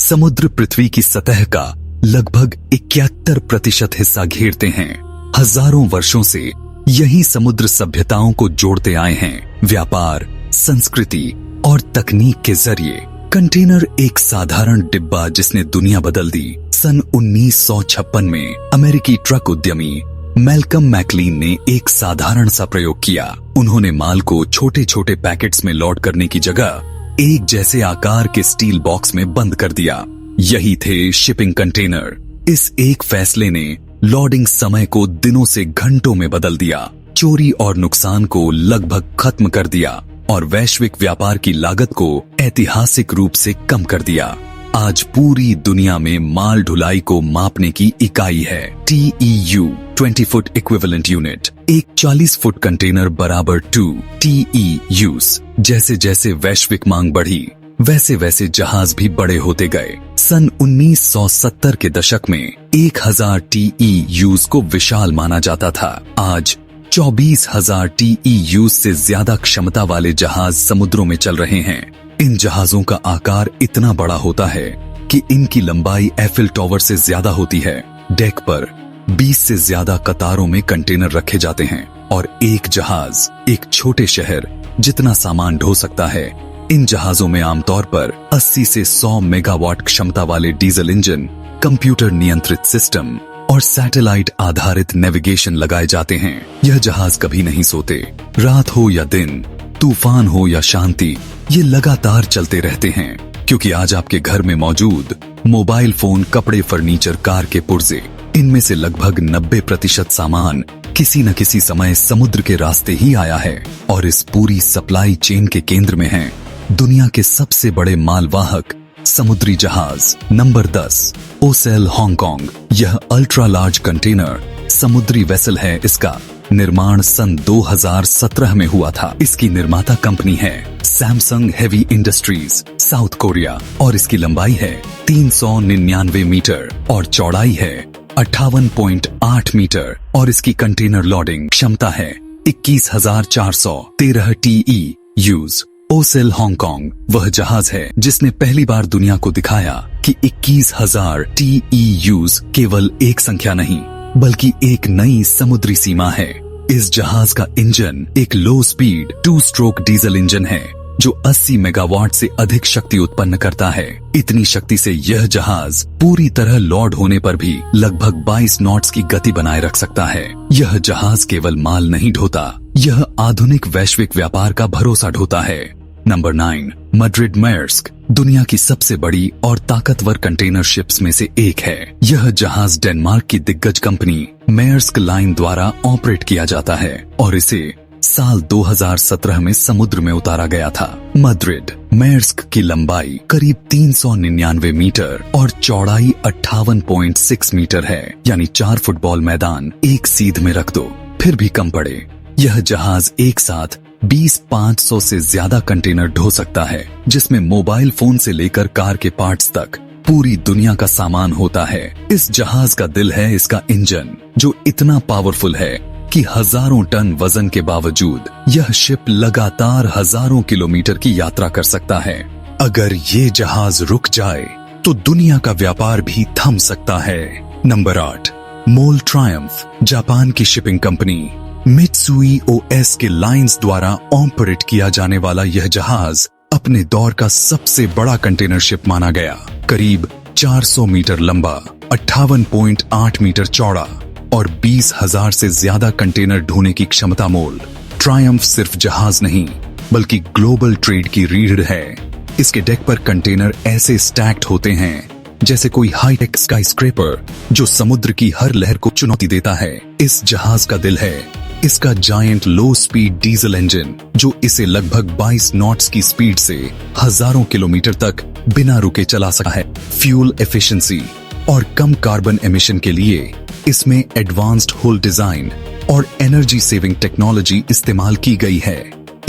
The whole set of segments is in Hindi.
समुद्र पृथ्वी की सतह का लगभग 71% हिस्सा घेरते हैं। हजारों वर्षों से यही समुद्र सभ्यताओं को जोड़ते आए हैं। व्यापार, संस्कृति और तकनीक के जरिए कंटेनर एक साधारण डिब्बा जिसने दुनिया बदल दी। सन 1956 में अमेरिकी ट्रक उद्यमी मैल्कम मैकलीन ने एक साधारण सा प्रयोग किया। उन्होंने माल को छोटे छोटे पैकेट्स में लोड करने की जगह एक जैसे आकार के स्टील बॉक्स में बंद कर दिया। यही थे शिपिंग कंटेनर। इस एक फैसले ने लोडिंग समय को दिनों से घंटों में बदल दिया, चोरी और नुकसान को लगभग खत्म कर दिया और वैश्विक व्यापार की लागत को ऐतिहासिक रूप से कम कर दिया। आज पूरी दुनिया में माल ढुलाई को मापने की इकाई है TEU 20 फुट इक्विवेलेंट यूनिट। एक 40 फुट कंटेनर बराबर 2 TEUs। जैसे जैसे वैश्विक मांग बढ़ी वैसे वैसे जहाज भी बड़े होते गए। सन 1970 के दशक में 1000 TEUs को विशाल माना जाता था। आज 24,000 TEUs से ज्यादा क्षमता वाले जहाज समुद्रों में चल रहे हैं। इन जहाजों का आकार इतना बड़ा होता है कि इनकी लंबाई एफिल टावर से ज्यादा होती है। डेक पर 20 से ज्यादा कतारों में कंटेनर रखे जाते हैं और एक जहाज एक छोटे शहर जितना सामान ढो सकता है। इन जहाजों में आमतौर पर 80 से 100 मेगावाट क्षमता वाले डीजल इंजन, कंप्यूटर नियंत्रित सिस्टम और सैटेलाइट आधारित नेविगेशन लगाए जाते हैं। यह जहाज कभी नहीं सोते। रात हो या दिन, तूफान हो या शांति, ये लगातार चलते रहते हैं, क्योंकि आज आपके घर में मौजूद मोबाइल फोन, कपड़े, फर्नीचर, कार के पुर्जे, इनमें से लगभग 90% सामान किसी न किसी समय समुद्र के रास्ते ही आया है और इस पूरी सप्लाई चेन के केंद्र में है दुनिया के सबसे बड़े मालवाहक समुद्री जहाज। नंबर 10, ओसेल हांगकांग। यह अल्ट्रा लार्ज कंटेनर समुद्री वेसल है। इसका निर्माण सन 2017 में हुआ था। इसकी निर्माता कंपनी है Samsung heavy industries, south Korea, और इसकी लंबाई है 399 मीटर और चौड़ाई है 58.8 मीटर और इसकी कंटेनर लोडिंग क्षमता है 21,413 TEUs। ओसेल हांगकांग वह जहाज है जिसने पहली बार दुनिया को दिखाया कि 21,000 TEUs केवल एक संख्या नहीं बल्कि एक नई समुद्री सीमा है। इस जहाज का इंजन एक लो स्पीड 2 स्ट्रोक डीजल इंजन है जो 80 मेगावाट से अधिक शक्ति उत्पन्न करता है। इतनी शक्ति से यह जहाज पूरी तरह लोड होने पर भी लगभग 22 नॉट्स की गति बनाए रख सकता है। यह जहाज केवल माल नहीं ढोता, यह आधुनिक वैश्विक व्यापार का भरोसा ढोता है। नंबर 9, मैड्रिड मायर्स्क दुनिया की सबसे बड़ी और ताकतवर कंटेनर शिप्स में से एक है। यह जहाज डेनमार्क की दिग्गज कंपनी मायर्स्क लाइन द्वारा ऑपरेट किया जाता है और इसे साल 2017 में समुद्र में उतारा गया था। मैड्रिड मायर्स्क की लंबाई करीब 399 मीटर और चौड़ाई 58.6 मीटर है, यानी 4 फुटबॉल मैदान एक सीध में रख दो फिर भी कम पड़े। यह जहाज एक साथ 20,500 से ज्यादा कंटेनर ढो सकता है, जिसमें मोबाइल फोन से लेकर कार के पार्ट्स तक पूरी दुनिया का सामान होता है। इस जहाज का दिल है इसका इंजन, जो इतना पावरफुल है कि हजारों टन वजन के बावजूद यह शिप लगातार हजारों किलोमीटर की यात्रा कर सकता है। अगर ये जहाज रुक जाए तो दुनिया का व्यापार भी थम सकता है। नंबर 8, मोल ट्रायम्फ जापान की शिपिंग कंपनी मित्सुई ओएस के लाइंस द्वारा ऑपरेट किया जाने वाला यह जहाज अपने दौर का सबसे बड़ा कंटेनर शिप माना गया। करीब 400 मीटर लंबा, 58.8 मीटर चौड़ा और 20,000 से ज्यादा कंटेनर ढोने की क्षमता। मोल ट्रायम्फ सिर्फ जहाज नहीं बल्कि ग्लोबल ट्रेड की रीढ़ है। इसके डेक पर कंटेनर ऐसे स्टैक्ड होते हैं जैसे कोई हाईटेक स्काईस्क्रेपर जो समुद्र की हर लहर को चुनौती देता है। इस जहाज का दिल है इसका जायंट लो स्पीड डीजल इंजन, जो इसे लगभग 22 नॉट्स की स्पीड से हजारों किलोमीटर तक बिना रुके चला सकता है। फ्यूल एफिशिएंसी और कम कार्बन एमिशन के लिए इसमें एडवांस्ड हुल डिजाइन और एनर्जी सेविंग टेक्नोलॉजी इस्तेमाल की गई है।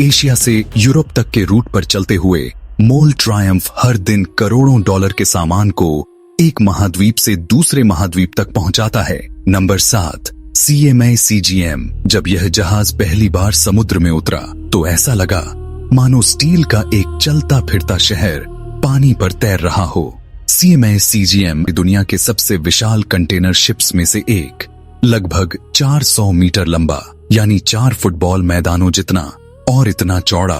एशिया से यूरोप तक के रूट पर चलते हुए मोल ट्रायम्फ हर दिन करोड़ों डॉलर के सामान को एक महाद्वीप से दूसरे महाद्वीप तक पहुंचाता है। Number 7, CMA CGM। जब यह जहाज पहली बार समुद्र में उतरा तो ऐसा लगा मानो स्टील का एक चलता फिरता शहर पानी पर तैर रहा हो। CMA CGM दुनिया के सबसे विशाल कंटेनर शिप्स में से एक, लगभग 400 मीटर लंबा यानी 4 फुटबॉल मैदानों जितना और इतना चौड़ा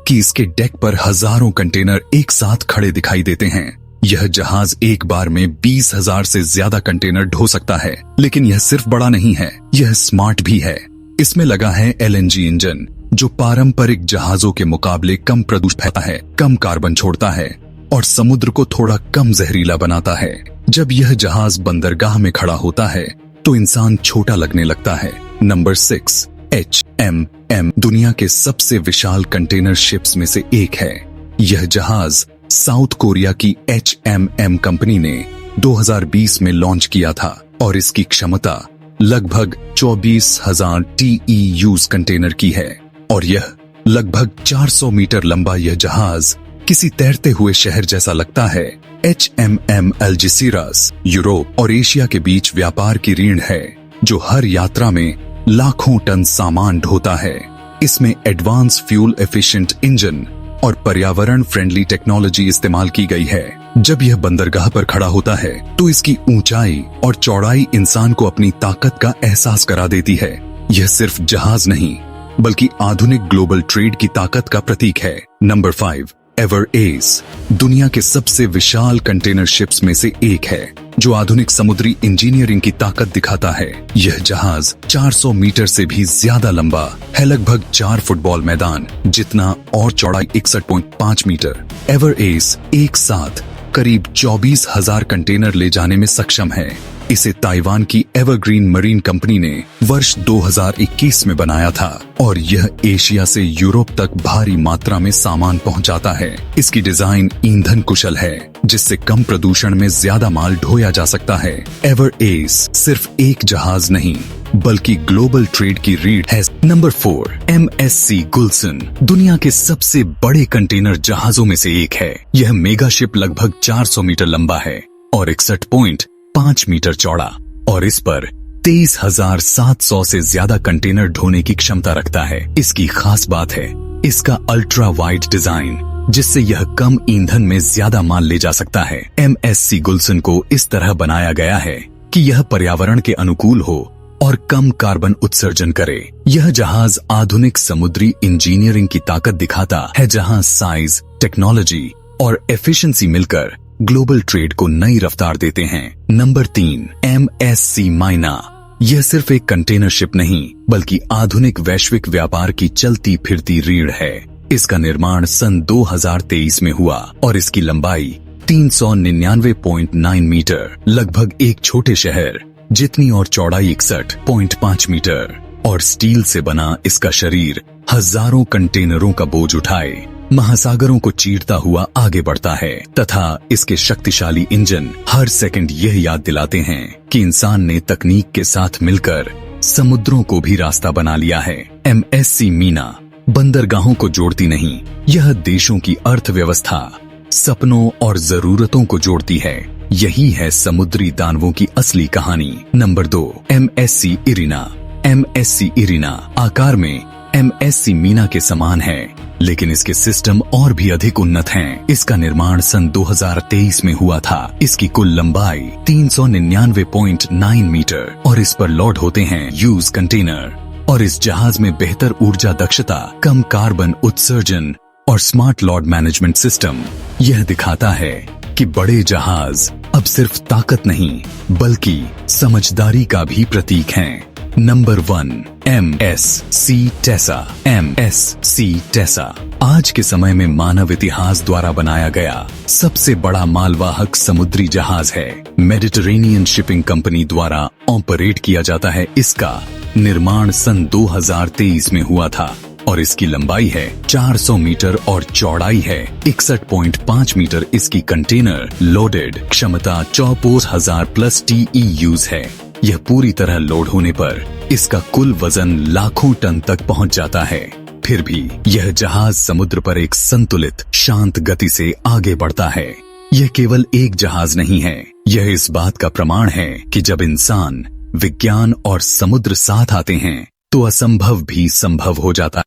कि इसके डेक पर हजारों कंटेनर एक साथ खड़े दिखाई देते हैं। यह जहाज एक बार में 20,000 से ज्यादा कंटेनर ढो सकता है। लेकिन यह सिर्फ बड़ा नहीं है, यह स्मार्ट भी है। इसमें लगा है LNG इंजन, जो पारंपरिक जहाजों के मुकाबले कम प्रदूषण फैलाता है, कम कार्बन छोड़ता है और समुद्र को थोड़ा कम जहरीला बनाता है। जब यह जहाज बंदरगाह में खड़ा होता है तो इंसान छोटा लगने लगता है। नंबर 6, HMM दुनिया के सबसे विशाल कंटेनर शिप्स में से एक है। यह जहाज साउथ कोरिया की HMM कंपनी ने 2020 में लॉन्च किया था और इसकी क्षमता लगभग 24,000 TEUs कंटेनर की है और यह लगभग 400 मीटर लंबा यह जहाज किसी तैरते हुए शहर जैसा लगता है। HMM अल्जेसिरास यूरोप और एशिया के बीच व्यापार की रीढ़ है, जो हर यात्रा में लाखों टन सामान ढोता है। इसमें एडवांस फ्यूल एफिशिएंट इंजन और पर्यावरण फ्रेंडली टेक्नोलॉजी इस्तेमाल की गई है। जब यह बंदरगाह पर खड़ा होता है तो इसकी ऊंचाई और चौड़ाई इंसान को अपनी ताकत का एहसास करा देती है। यह सिर्फ जहाज नहीं बल्कि आधुनिक ग्लोबल ट्रेड की ताकत का प्रतीक है। नंबर 5, एवर एस दुनिया के सबसे विशाल कंटेनर शिप्स में से एक है, जो आधुनिक समुद्री इंजीनियरिंग की ताकत दिखाता है। यह जहाज 400 मीटर से भी ज्यादा लंबा है, लगभग 4 फुटबॉल मैदान जितना और चौड़ाई 61.5 मीटर। एवर एस एक साथ करीब 24,000 कंटेनर ले जाने में सक्षम है। इसे ताइवान की एवरग्रीन मरीन कंपनी ने वर्ष 2021 में बनाया था और यह एशिया से यूरोप तक भारी मात्रा में सामान पहुंचाता है। इसकी डिजाइन ईंधन कुशल है, जिससे कम प्रदूषण में ज्यादा माल ढोया जा सकता है। एवर एस सिर्फ एक जहाज नहीं बल्कि ग्लोबल ट्रेड की रीढ़ है। नंबर 4, MSC गुलशन दुनिया के सबसे बड़े कंटेनर जहाजों में से एक है। यह मेगा शिप लगभग 400 मीटर लंबा है और 61.5 मीटर चौड़ा और इस पर 23,700 से ज्यादा कंटेनर ढोने की क्षमता रखता है। इसकी खास बात है इसका अल्ट्रा वाइड डिजाइन, जिससे यह कम ईंधन में ज्यादा माल ले जा सकता है। MSC गुलशन को इस तरह बनाया गया है कि यह पर्यावरण के अनुकूल हो और कम कार्बन उत्सर्जन करे। यह जहाज आधुनिक समुद्री इंजीनियरिंग की ताकत दिखाता है, जहां साइज, टेक्नोलॉजी और एफिशिएंसी मिलकर ग्लोबल ट्रेड को नई रफ्तार देते हैं। नंबर 3, MSC माइना यह सिर्फ एक कंटेनर शिप नहीं बल्कि आधुनिक वैश्विक व्यापार की चलती फिरती रीढ़ है। इसका निर्माण सन 2023 में हुआ और इसकी लंबाई 399.9 मीटर, लगभग एक छोटे शहर जितनी और चौड़ाई 61.5 मीटर और स्टील से बना इसका शरीर हजारों कंटेनरों का बोझ उठाए महासागरों को चीरता हुआ आगे बढ़ता है तथा इसके शक्तिशाली इंजन हर सेकंड यह याद दिलाते हैं कि इंसान ने तकनीक के साथ मिलकर समुद्रों को भी रास्ता बना लिया है। MSC मीना बंदरगाहों को जोड़ती नहीं, यह देशों की अर्थव्यवस्था, सपनों और जरूरतों को जोड़ती है। यही है समुद्री दानवों की असली कहानी। Number 2, MSC Irina. MSC Irina आकार में MSC मीना के समान है, लेकिन इसके सिस्टम और भी अधिक उन्नत हैं। इसका निर्माण सन 2023 में हुआ था। इसकी कुल लंबाई 399.9 मीटर और इस पर लोड होते हैं यूज कंटेनर। और इस जहाज में बेहतर ऊर्जा दक्षता, कम कार्बन उत्सर्जन और स्मार्ट लोड मैनेजमेंट सिस्टम। यह दिखाता है कि बड़े जहाज अब सिर्फ ताकत नहीं बल्कि समझदारी का भी प्रतीक हैं। Number 1, MSC Tesa. MSC Tesa आज के समय में मानव इतिहास द्वारा बनाया गया सबसे बड़ा मालवाहक समुद्री जहाज है। मेडिटरेनियन शिपिंग कंपनी द्वारा ऑपरेट किया जाता है। इसका निर्माण सन 2023 में हुआ था और इसकी लंबाई है 400 मीटर और चौड़ाई है 61.5 मीटर। इसकी कंटेनर लोडेड क्षमता 54,000 प्लस TEUs है। यह पूरी तरह लोड होने पर इसका कुल वजन लाखों टन तक पहुंच जाता है। फिर भी यह जहाज समुद्र पर एक संतुलित, शांत गति से आगे बढ़ता है। यह केवल एक जहाज नहीं है, यह इस बात का प्रमाण है कि जब इंसान, विज्ञान और समुद्र साथ आते हैं तो असंभव भी संभव हो जाता है।